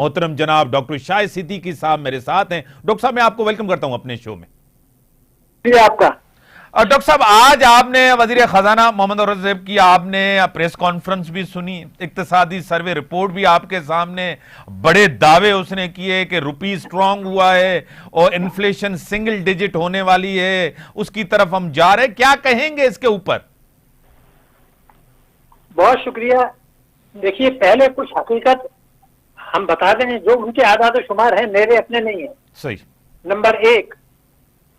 मोहतरम जनाब डॉक्टर शाहिद सिद्दीकी साहब मेरे साथ हैं। डॉक्टर साहब, मैं आपको वेलकम करता हूं अपने शो में। जी आपका। और डॉक्टर साहब, आज आपने वजीर खजाना मोहम्मद औरत साहब की आपने प्रेस कॉन्फ्रेंस भी सुनी, इक्तिसादी सर्वे रिपोर्ट भी आपके सामने, बड़े दावे उसने किए कि रुपी स्ट्रांग हुआ है और इन्फ्लेशन सिंगल डिजिट होने वाली है, उसकी तरफ हम जा रहे हैं। क्या कहेंगे इसके ऊपर? बहुत शुक्रिया। देखिए, पहले कुछ हकीकत हम बता दें, जो उनके आदाद शुमार है, मेरे अपने नहीं है। सही। नंबर एक,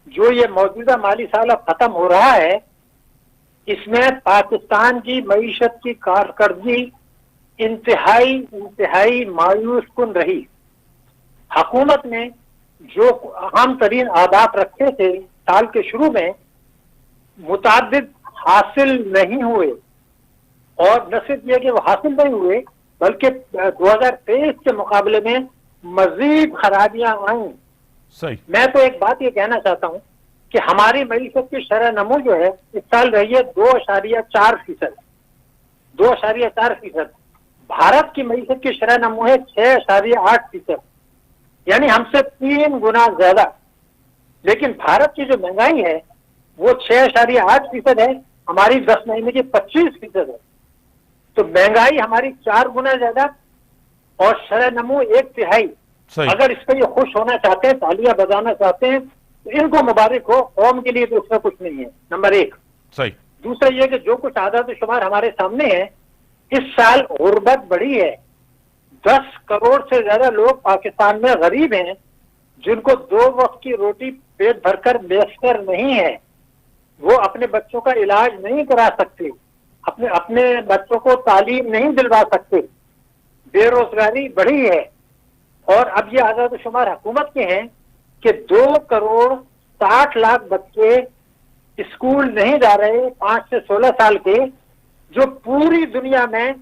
जो ये मौजूदा माली साल अब खत्म हो रहा है, इसमें पाकिस्तान की मईशत की कारकर्दगी इंतहाई मायूस कुन रही। हुकूमत ने जो अहम तरीन आदात रखे थे साल के शुरू में, मुताबिद हासिल नहीं हुए। और न सिर्फ यह कि वो हासिल नहीं हुए, बल्कि 2023 के मुकाबले में मजीद खराबियां आई। सही। मैं तो एक बात ये कहना चाहता हूं कि हमारी मईशत की शरह नमू जो है इस साल रही है 2.4%। 2.4%। भारत की मईशत की शरह नमू है 6.8%, यानी हमसे 3 गुना ज्यादा। लेकिन भारत की जो महंगाई है वो 6.8% है, हमारी 10 महीने की 25% है। तो महंगाई हमारी 4 गुना ज्यादा और शरह नमू 1/3। अगर इस पर ये खुश होना चाहते हैं, तालियां बजाना चाहते हैं, तो इनको मुबारक हो। कौम के लिए तो उसमें कुछ नहीं है, नंबर एक। सही। दूसरा ये कि जो कुछ आदाद शुमार हमारे सामने है, इस साल गुर्बत बढ़ी है। 10 करोड़ से ज्यादा लोग पाकिस्तान में गरीब हैं, जिनको 2 वक्त की रोटी पेट भरकर मैसर नहीं है। वो अपने बच्चों का इलाज नहीं करा सकते, अपने बच्चों को तालीम नहीं दिलवा सकते। बेरोजगारी बढ़ी है। और अब ये आजाद शुमार हुकूमत के हैं कि 2 करोड़ 60 लाख बच्चे स्कूल नहीं जा रहे 5 से 16 साल के, जो पूरी दुनिया में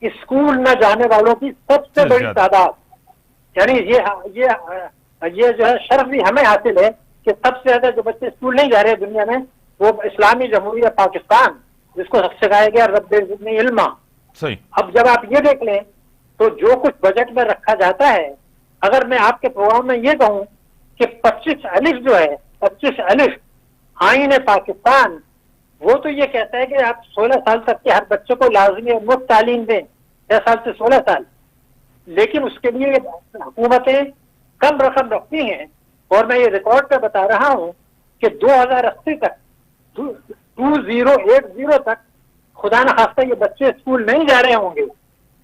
स्कूल न जाने वालों की सबसे बड़ी तादाद। यानी ये जो है शर्फ भी हमें हासिल है कि सबसे ज्यादा जो बच्चे स्कूल नहीं जा रहे दुनिया में, वो इस्लामी जमहूरिया पाकिस्तान, जिसको सिखाया गया रब्बे ज़िदनी इल्मा। सही। अब जब आप ये देख लें तो जो कुछ बजट में रखा जाता है, अगर मैं आपके प्रोग्राम में ये कहूं कि 25 अलिफ जो है, 25 अलिफ आईन पाकिस्तान, वो तो ये कहता है कि आप 16 साल तक के हर बच्चे को लाजमी मुफ्त तालीम दें, 6 साल से 16 साल। लेकिन उसके लिए हुकूमतें कम रकम रखती हैं। और मैं ये रिकॉर्ड पे बता रहा हूं कि 2080 तक, 2080 तक खुदा न खास्ता ये बच्चे स्कूल नहीं जा रहे होंगे।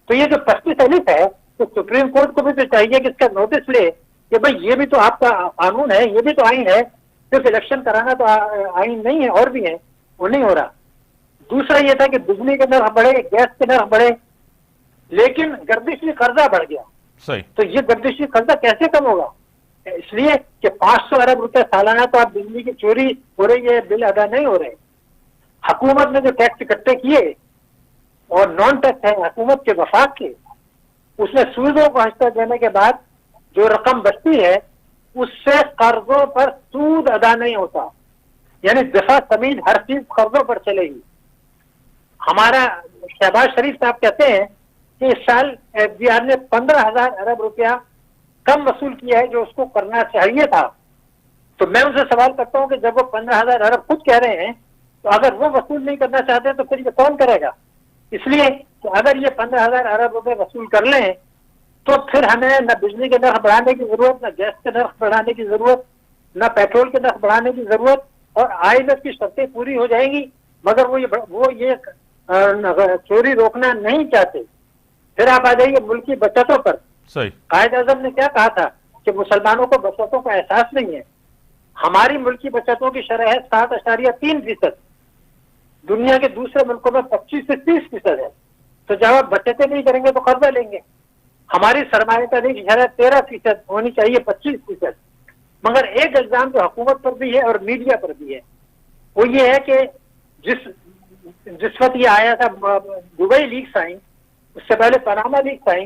तो ये जो 25 अलिफ है, तो सुप्रीम कोर्ट को भी तो चाहिए कि इसका नोटिस ले कि भाई ये भी तो आपका कानून है, ये भी तो आइन है, सिर्फ इलेक्शन कराना तो आइन नहीं है, और भी है, वो नहीं हो रहा। दूसरा ये था कि बिजली के नर्ख बढ़े, गैस के नर्ख बढ़े, लेकिन गर्दिशी कर्जा बढ़ गया। सही। तो ये गर्दिशी कर्जा कैसे कम होगा? इसलिए कि 500 अरब रुपए सालाना तो आप बिजली की चोरी हो रही है, बिल अदा नहीं हो रहे। हुकूमत ने जो टैक्स इकट्ठे किए और नॉन टैक्स है हुकूमत के वफाक के, उसमें सूदों को हिस्सा देने के बाद जो रकम बचती है, उससे कर्जों पर सूद अदा नहीं होता। यानी दफा समीद हर चीज कर्जों पर चलेगी। हमारा शहबाज शरीफ साहब कहते हैं कि इस साल FBR ने 15,000 अरब रुपया कम वसूल किया है, जो उसको करना चाहिए था। तो मैं उनसे सवाल करता हूं कि जब वो 15,000 अरब खुद कह रहे हैं, तो अगर वो वसूल नहीं करना चाहते तो फिर ये कौन करेगा? इसलिए कि अगर ये 15,000 अरब रुपए वसूल कर लें, तो फिर हमें न बिजली के नर्ख बढ़ाने की जरूरत, न गैस के नर्ख बढ़ाने की जरूरत, न पेट्रोल के नर्ख बढ़ाने की जरूरत, और IMF की शर्तें पूरी हो जाएंगी। मगर वो ये चोरी रोकना नहीं चाहते। फिर आप आ जाइए मुल्की बचतों पर। सही। कायद आजम ने क्या कहा था कि मुसलमानों को बचतों का एहसास नहीं है। हमारी मुल्की बचतों की शरह है 7.3%। दुनिया के दूसरे मुल्कों में 25 से 30% है। तो जब आप बचतें नहीं करेंगे तो कर्जा लेंगे। हमारी सरमायाकारी की शरह 13% होनी चाहिए, 25%। मगर एक इल्जाम जो हुकूमत पर भी है और मीडिया पर भी है, वो ये है कि जिस वक्त ये आया था, दुबई लीक्स आई, उससे पहले पनामा लीक्स आई,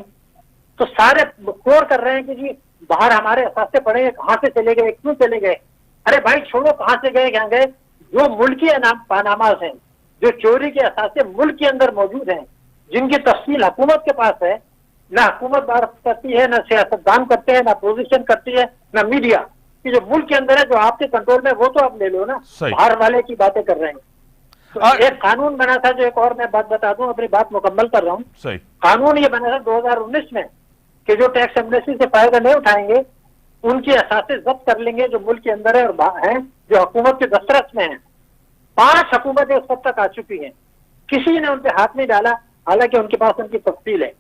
तो सारे शोर कर रहे हैं कि जी बाहर हमारे असासे पड़े हैं, कहां से चले गए, क्यों चले गए? अरे भाई छोड़ो, कहां से गए, क्या गए? जो मुल्की पनामास हैं, जो चोरी के असासे मुल्क के अंदर मौजूद हैं, जिनकी तफसील हुकूमत के पास है, ना हुकूमत बात करती है, ना सियासतदान करते हैं, ना अपोजिशन करती है, ना मीडिया। कि जो मुल्क के अंदर है, जो आपके कंट्रोल में, वो तो आप ले लो ना, सही। बाहर वाले की बातें कर रहे हैं। तो और एक कानून बना था, जो एक और मैं बात बता दूं, अपनी बात मुकम्मल कर रहा हूं। सही। कानून ये बना था 2019 में कि जो टैक्स एमनेस्टी से फायदा नहीं उठाएंगे उनकी असासे जब्त कर लेंगे, जो मुल्क के अंदर है और बाहर हैं, जो हुकूमत के दस्तरस में है। 5 हुकूमतें उस वक्त तक आ चुकी हैं, किसी ने उन पे हाथ नहीं डाला, हालांकि उनके पास उनकी तफसील है।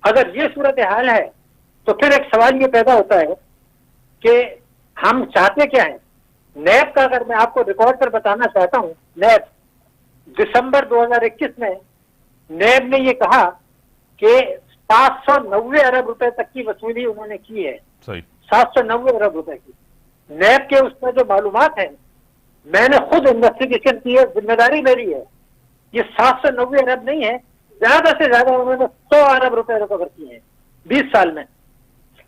अगर ये सूरत हाल है तो फिर एक सवाल ये पैदा होता है कि हम चाहते क्या है। नैब का अगर मैं आपको रिकॉर्ड पर बताना चाहता हूं, नैब दिसंबर 2021 में नैब ने ये कहा कि 790 अरब रुपए तक की वसूली उन्होंने की है। सही। 790 अरब रुपए की। नैब के उसमें जो मालूमात है, मैंने खुद इन्वेस्टिगेशन की है, जिम्मेदारी मेरी है। ये 790 अरब नहीं है, ज्यादा से ज्यादा उन्होंने 100 अरब रुपए रिकवर किए हैं 20 साल में।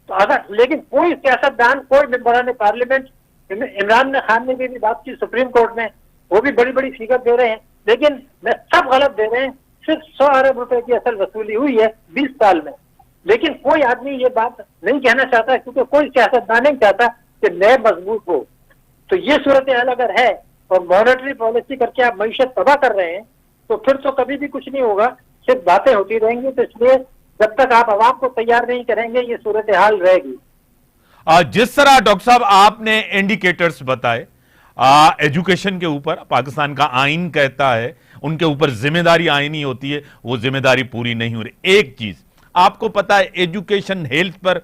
तो अगर, लेकिन कोई सियासतदान, कोई मेंबरान पार्लियामेंट, इमरान खान ने भी बात की सुप्रीम कोर्ट में, वो भी बड़ी बड़ी फिगर दे रहे हैं, लेकिन मैं सब गलत दे रहे हैं। सिर्फ 100 अरब रुपए की असल वसूली हुई है 20 साल में। लेकिन कोई आदमी ये बात नहीं कहना चाहता, क्योंकि कोई सियासतदान नहीं चाहता कि नैब मजबूत हो। तो ये सूरत हाल अगर है और मॉनेटरी पॉलिसी करके आप मईशत तबाह कर रहे हैं, तो फिर तो कभी भी कुछ नहीं होगा, सिर्फ बातें होती रहेंगी। तो इसलिए जब तक आप आवाम को तैयार नहीं करेंगे, ये सूरत हाल रहेगी। जिस तरह डॉक्टर साहब आपने इंडिकेटर्स बताए एजुकेशन के ऊपर, पाकिस्तान का आइन कहता है उनके ऊपर जिम्मेदारी आईनी होती है, वो जिम्मेदारी पूरी नहीं हो रही। एक चीज आपको पता है, एजुकेशन हेल्थ पर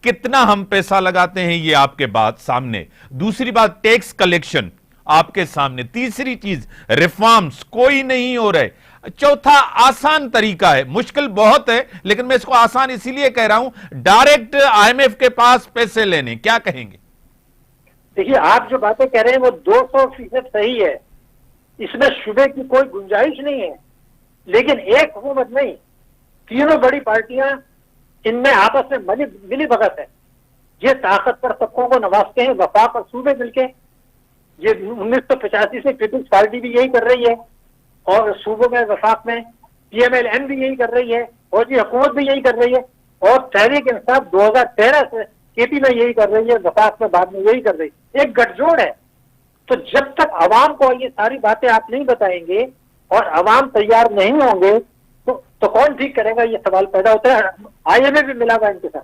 कितना हम पैसा लगाते हैं, ये आपके बात सामने। दूसरी बात, टैक्स कलेक्शन आपके सामने। तीसरी चीज, रिफॉर्म्स कोई नहीं हो रहे। चौथा, आसान तरीका है, मुश्किल बहुत है, लेकिन मैं इसको आसान इसीलिए कह रहा हूं, डायरेक्ट आईएमएफ के पास पैसे लेने। क्या कहेंगे? देखिए, आप जो बातें कह रहे हैं वो 200% सही है, इसमें शुबे की कोई गुंजाइश नहीं है। लेकिन एक हुकूमत नहीं, तीनों बड़ी पार्टियां, इनमें आपस में मिली भगत है। ये ताकतवर तबकों को नवाजते हैं, वफाक और सूबे मिलके। ये 1985 से पीपल्स पार्टी भी यही कर रही है, और सूबों में वफाक में पीएमएल-एन भी यही कर रही है, और ये हुकूमत भी यही कर रही है, और तहरीक इंसाफ 2013 से केपी में यही कर रही है, वफाक में बाद में यही कर रही है। एक गठजोड़ है। तो जब तक आवाम को ये सारी बातें आप नहीं बताएंगे और आवाम तैयार नहीं होंगे, तो कौन ठीक करेगा, ये सवाल पैदा होता है। आईएमएफ भी मिला हुआ इनके साथ।